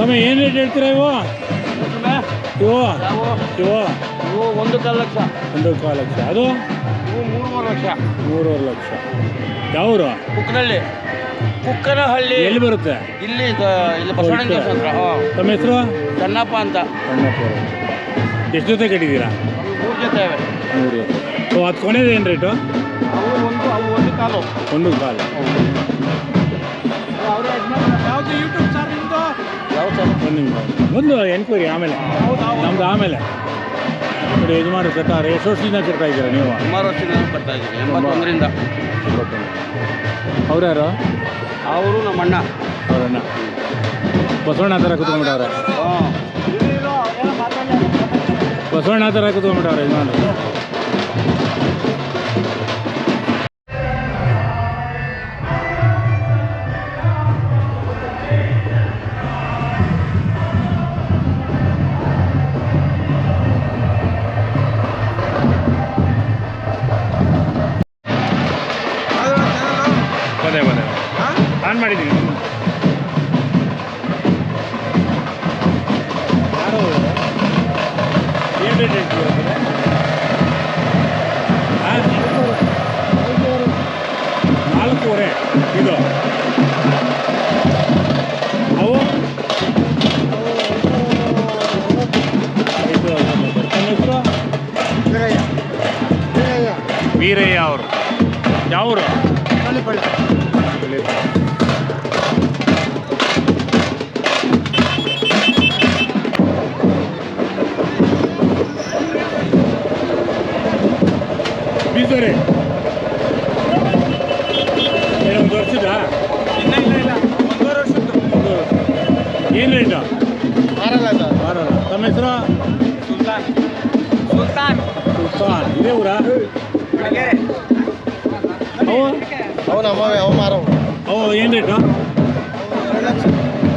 ಸ್ವಾಮಿ ಏನು ರೇಟ್ ಹೇಳ್ತೀರಾ ಇವು ಇವು ಇವು ಇವು 1.25 ಲಕ್ಷ. 1.25 ಲಕ್ಷ. ಅದು ಇವು 3.5 ಲಕ್ಷ. 3.5 ಲಕ್ಷ. ಯಾವರು? ಕುಕ್ಕನಹಳ್ಳಿ. ಎಲ್ಲಿ ಬರುತ್ತೆ? ಇಲ್ಲಿ ಬಸವಣ್ಣನ ಹತ್ರ. ತಮ್ಮ ಹೆಸರು? ಚನ್ನಪ್ಪ ಅಂತ. ಚನ್ನಪ್ಪ. ಎಷ್ಟು ಜೊತೆ ಕಟ್ಟಿದ್ದೀರಾ? 3 ಜೊತೆ ಇವೆ. 3 ಜೊತೆ. ಸೊ ಅದು ಕೊನೆದು ಏನು ರೇಟು? ಅವು ಒಂದು ಕಾಲು. ಒಂದು ಕಾಲು. ಯಾವುದು ಯೂಟ್ಯೂಬ್ ಸರ್ ನಿಮ್ಮದು? ಯಾವ ಸರ್? ಒಂದು ಎನ್ಕ್ವೈರಿ ಆಮೇಲೆ ನಮ್ದು ಆಮೇಲೆ ನೋಡಿ. ಯಜಮಾನ ಕಟ್ಟಾರೆ. ಎಷ್ಟು ವರ್ಷದಿಂದ ಕಟ್ತಾ ಇದ್ದೀರಾ ನೀವು? ಸುಮಾರು ವರ್ಷದಿಂದ ಕಟ್ತಾ ಇದ್ದೀವಿ. 81ರಿಂದ. ಅವ್ರು ಯಾರು? ಅವರು ನಮ್ಮ ಅಣ್ಣ. ಅವರಣ್ಣ ಬಸವಣ್ಣ ಥರ ಕೂತ್ಕೊಂಡ್ಬಿಟ್ಟವ್ರೆ. ಬಸವಣ್ಣ ಥರ ಕೂತ್ಕೊಂಡ್ಬಿಟ್ಟವ್ರೆ ಯಜಮಾನ. ಬನ್ನಿ ಆನ್ ಮಾಡಿದ್ದೀನಿ. ಏನು ರೇಟ್ ಹೇಳ್ತೀವಿ? 4.5 ಇದು. ಅವು 5. ತಮ್ಮ ಹೆಸರು? ವೀರಯ್ಯ ಅವರು. ಯಾವರು? ಬೀಸರೆ ಒಂದು ವರ್ಷದ? ಇಲ್ಲ 1.5 ವರ್ಷದ್ದು. ಏನು ರೇಟು? ಮಾರಲ್ಲ. ತಮ್ಮ ಹೆಸರು? ಸುಲ್ತಾನ್. ಇದೇ ಊರ? ಅವು ನಮ್ಮವೇ. ಅವು ಮಾರವು. ಅವು ಏನು ರೇಟು? 2 ಲಕ್ಷ.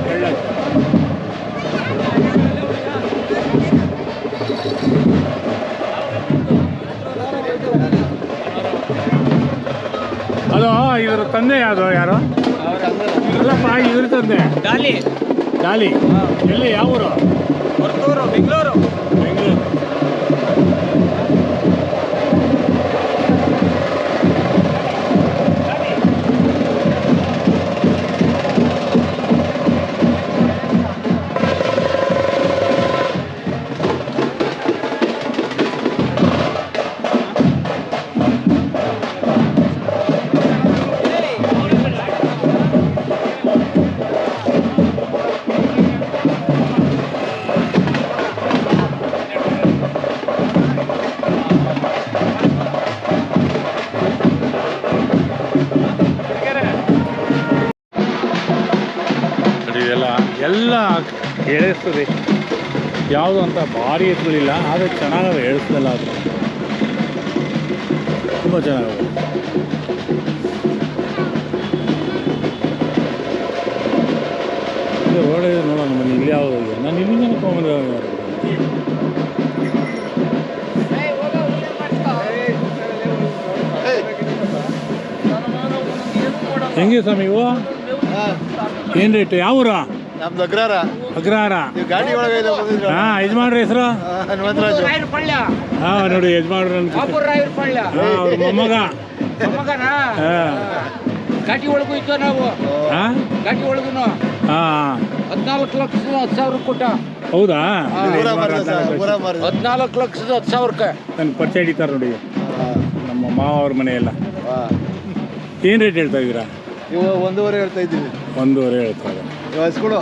2 ಲಕ್ಷ. ಅದು ಇದ್ರ ತಂದೆ ಯಾವುದು? ಯಾರು? ಅಲ್ಲಪ್ಪ, ಇದ್ರ ತಂದೆ ಡಾಲಿ. ಎಲ್ಲಿ? ಯಾವ ಊರು? ಬೆಂಗಳೂರು. ಎಲ್ಲ ಎಳಿಸ್ತದೆ. ಯಾವುದು ಅಂತ ಭಾರಿ ಎತ್ತುಗಳಿಲ್ಲ, ಆದರೆ ಚೆನ್ನಾಗವೆ. ಎಳಿಸ್ತಲ್ಲ ಅದು ತುಂಬ ಚೆನ್ನಾಗವೆ. ರೋಡ್ ಇದೆ ನೋಡೋಣ ಬನ್ನಿ. ಇಲ್ಲಿ ಯಾವುದು ಇದೆ? ನಾನು ಇಲ್ಲಿಂದ ತೊಗೊಂಬಂದ. ಹೆಂಗೆ ಸ್ವಾಮಿ ಇವು? ಏನು ರೇಟು? ಯಾವ ಊರು? ನಮ್ದು ಅಗ್ರಹಾರ. ಗಾಡಿ ಒಳಗೆ ಹಾಂ. ಯಜಮಾನ್ರ ಹೆಸರು? ಹಾಂ ನೋಡಿ, ಯಜಮಾನ್ರು ಅವ್ರ ಮೊಮ್ಮಗ. ಘಾಟಿ ಒಳಗೂ ಇತ್ತು ನಾವು. ಘಾಟಿ ಒಳಗೂ 14 ಲಕ್ಷದ 10,000 ಕೊಟ್ಟ. ಹೌದಾ? 14 ಲಕ್ಷದ 10,000ಕ್ಕೆ ನನ್ನ ಪರಿಚಯ ಹಿಡಿತಾರೆ ನೋಡಿ ನಮ್ಮ ಮಾವ ಅವ್ರ ಮನೆಯೆಲ್ಲ. ಏನು ರೇಟ್ ಹೇಳ್ತಾ ಇದ್ದೀರಾ? ಇವು 1.5 ಹೇಳ್ತಾ ಇದ್ದೀವಿ. 1.5 ಹೇಳ್ತಾರೆ. ಹಸ್ಗಳು.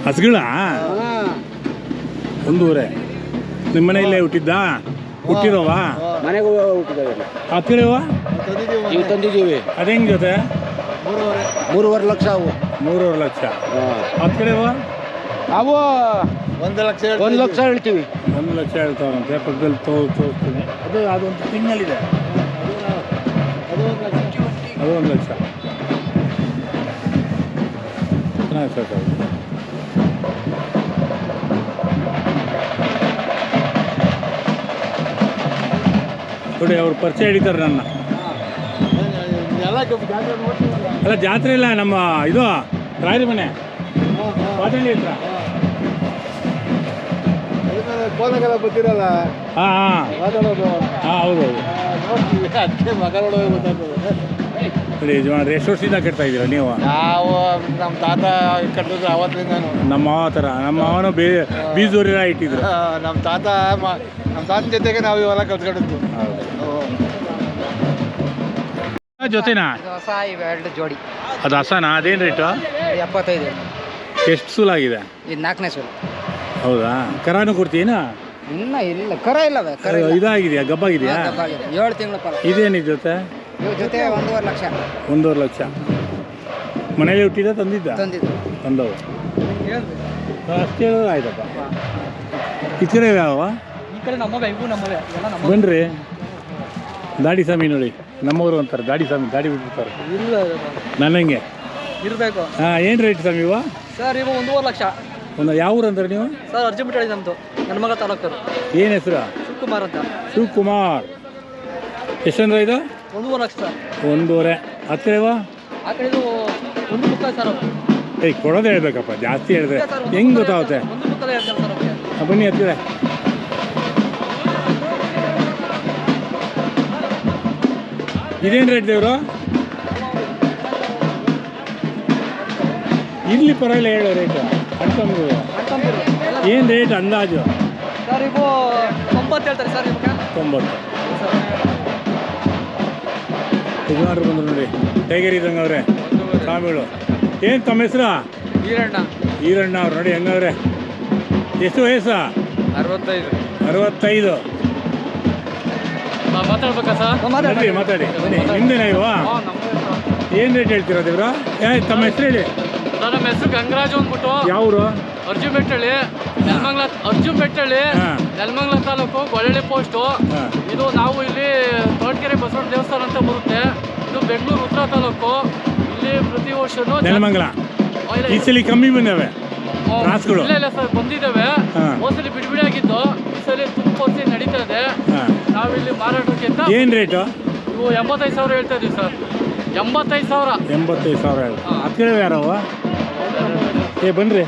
ಹಸ್ಗಳ 1.5. ನಿಮ್ಮ ಮನೆಯಲ್ಲೇ ಹುಟ್ಟಿದ್ದ? ಹುಟ್ಟಿರೋವಾ? ಮನೆಗೂ ಹುಟ್ಟಿದಾವೆ. ಹತ್ತಿರವ ಇವು ತಂದಿದ್ದೀವಿ. ಅದು ಹೆಂಗೆ ಜೊತೆ? 3.5 ಲಕ್ಷ ಅವು. 3.5 ಲಕ್ಷ. ಹತ್ತಿರವ ಅವು 1 ಲಕ್ಷ. 1 ಲಕ್ಷ ಹೇಳ್ತೀವಿ. 1 ಲಕ್ಷ ಹೇಳ್ತಾವಂತೆ. ಪಕ್ಕದಲ್ಲಿ ತೋರಿಸ್ತೀನಿ. ಅದೊಂದು ತಿಂಗಳಿದೆ. ಅದು 1 ಲಕ್ಷ. ಚೆನ್ನಾಗಿ ಸರ್. ನೋಡಿ ಅವ್ರು ಪರಿಚಯ ಹಿಡಿತಾರೆ ನನ್ನ. ಅಲ್ಲ ಜಾತ್ರೆ ಇಲ್ಲ, ನಮ್ಮ ಇದು ರಾಯರ ಮನೆ ಪಾಟಳ್ಳಿ ಹತ್ರ. ಫೋನಾಗೆಲ್ಲ ಗೊತ್ತಿರಲ್ಲ ಹಾಂ ಹಾಂ ಮಾತಾಡೋದು ಹಾಂ ಹೌದು ಹೌದು ನೋಡ್ತೀವಿ ಅದಕ್ಕೆ ಮಗ ನೋಡೋದು ಗೊತ್ತಾಗ್ತದೆ. ನೋಡಿ ಯಜಮಾನ್ರೆ ಎಷ್ಟು ವರ್ಷದಿಂದ ಕಟ್ತಾ ಇದ್ದೀರಾ ನೀವು? ನಾವು ನಮ್ಮ ತಾತ ಕಟ್ಟಿದ್ರು ಅವತ್ತಿಂದ ನಮ್ಮ ಮಾವ ಥರ ನಮ್ಮ ಮಾವನು ಬೀಜೂರಿನ ಇಟ್ಟಿದ್ರು. ನಮ್ಮ ತಾತನ ಜೊತೆಗೆ ನಾವು ಇವೆಲ್ಲ ಕಲ್ತ್ಕೊಂಡಿದ್ದು. ಜೊತೆನಾ ಹೊಸ ಇವೆರಡು ಜೋಡಿ ಅದು ಹಸನಾ? ಅದೇನು ರೇಟು? 75. ಎಷ್ಟು ಸೂಲಾಗಿದೆ? ಇದು 4ನೇ ಸೂಲು. ಹೌದಾ? ಕರಾನು ಕೊಡ್ತೀನಾ? ಇನ್ನ ಇಲ್ಲ ಕರ ಇಲ್ಲವೆ ಕರ ಇದಾಗಿದೆಯಾ? ಗಬ್ಬಾಗಿದೆಯಾ? 7 ತಿಂಗಳ ಫಲ. ಇದೇನಿದೆ ಜೊತೆ? ಇವ್ರ ಜೊತೆ 1.5 ಲಕ್ಷ 1.5 ಲಕ್ಷ. ಮನೇಲಿ ಹುಟ್ಟಿದ ತಂದಿದ್ದ? ತಂದಿದ್ದು. ತಂದವು ಅಷ್ಟೇ ಹೇಳೋದು ಆಯ್ತಪ್ಪ. ಈ ಕಡೆ ಯಾವ ಈ ಕಡೆ ನಮ್ಮವೇ, ಇವು ನಮ್ಮವೇ, ಎಲ್ಲ ನಮ್ಮ. ಬನ್ರಿ ದಾಡಿ ಸ್ವಾಮಿ ನೋಡಿ, ನಮ್ಮವರು ಅಂತಾರೆ ದಾಡಿ ಸ್ವಾಮಿ, ದಾಡಿ ಬಿಟ್ಬಿಡ್ತಾರೆ ಇಲ್ಲ ನನಗೆ ಇರಬೇಕು. ಹಾಂ ಏನು ರೇಟ್ ಸ್ವಾಮಿ ಇವ? ಸರ್ ಇವು 1.5 ಲಕ್ಷ. ಒಂದು ಯಾವ ಊರು ಅಂತಾರೆ ನೀವು? ಸರ್ ಅರ್ಜುನ್ ಹೇಳಿ ನಮ್ಮದು ನನ್ನ ಮಗ ತಾಲೂಕರು. ಏನು ಹೆಸರು? ಶಿವಕುಮಾರ್ ಅಂತ. ಶಿವಕುಮಾರ್. ಎಷ್ಟಂದ್ರೆ ಇದು? 1.5 ಲಕ್ಷ ಸರ್. 1.5. ಹತ್ತಿರ ಇವ? ಆ ಕಡೆ ಇದು 1 ಮುಕ್ಕಾಲು ಸರ್. ಏಯ್ ಕೊಡೋದು ಹೇಳ್ಬೇಕಪ್ಪ, ಜಾಸ್ತಿ ಹೇಳಿದ್ರೆ ಹೆಂಗೆ ಗೊತ್ತಾಗುತ್ತೆ? 1 ಮುಕ್ಕಾಲು ಹೇಳ್ತಾರೆ ಸರ್ ಅವ್ರಿಗೆ. ಬನ್ನಿ ಹತ್ತಿರ. ಇದೇನು ರೇಟ್ ದೇವರು? ಇಲ್ಲಿ ಪರವಾಗಿಲ್ಲ ಹೇಳೋ ರೇಟು. ಅನ್ಕೊಂಡ್ರು ಏನು ರೇಟ್ ಅಂದಾಜು? ಸರ್ ಇವು 90 ಹೇಳ್ತಾರೆ ಸರ್ ಇವಾಗ. 90. ಯಜಮಾನ್ರು ಬಂದರು ನೋಡಿ, ಟೈಗರ್ ಇದ್ದಂಗೆ ಅವ್ರೆ ಸ್ವಾಮಿಗಳು. ಏನು ತಮ್ಮ ಹೆಸರು? ಈರಣ್ಣ. ಈರಣ್ಣ ಅವ್ರು ನೋಡಿ ಹೆಂಗವ್ರೆ. ಎಷ್ಟು ವಯಸ್ಸು? 65. 65. ಮಾತಾಡ್ಬೇಕಾ ಸರ್? ಮಾತಾಡಿ ಮಾತಾಡಿ. ಬನ್ನಿ ನಿಮ್ದೇನಾ ಇವ? ಏನು ರೇಟ್ ಹೇಳ್ತೀರಾ ದೇವ್ರ? ತಮ್ಮ ಹೆಸರು ಹೇಳಿ. ಸರ್ ನಮ್ಮ ಹೆಸರು ಗಂಗರಾಜು ಅಂದ್ಬಿಟ್ಟು. ಯಾವರು? ಅರ್ಜುನ್ ಬೆಟ್ಟಳ್ಳಿ, ನೆಲಮಂಗಲ. ಅರ್ಜುನ್ ಬೆಟ್ಟಳ್ಳಿ, ಹಾಂ. ನೆಲಮಂಗಲ ತಾಲೂಕು, ಗೊಳಳ್ಳಿ ಪೋಸ್ಟು. ಹಾಂ. ಇದು ನಾವು ಇಲ್ಲಿ ತೋಟಗೆರೆ ಬಸವಣ್ಣ ದೇವಸ್ಥಾನ ಅಂತ ಬರುತ್ತೆ. ಇದು ಬೆಂಗಳೂರು ಉತ್ತರ ತಾಲೂಕು. ಇಲ್ಲಿ ಪ್ರತಿ ವರ್ಷನೂ ನೆಲಮಂಗಲ. ಈ ಸಲ ಕಮ್ಮಿ ಬಂದವೆ ರಾಸುಗಳು. ಇಲ್ಲ ಸರ್ ಬಂದಿದ್ದಾವೆ. ಹಾಂ. ಹೋದ್ಸಲಿ ಬಿಡಿ ಆಗಿದ್ದು, ಈ ಸಲ ತುಪ್ಪಸಿ ನಡೀತಾ ಇದೆ. ಹಾಂ. ನಾವಿಲ್ಲಿ ಮಾರಾಟಕ್ಕೆ ಅಂತ. ಏನು ರೇಟು? ಇವು 85,000 ಹೇಳ್ತಾ ಇದೀವಿ ಸರ್. 85,000. 85,000 ಹೇಳ್ತಾರೆ. ಹತ್ತಿರ ಯಾರವ? ಬನ್ನಿರಿ.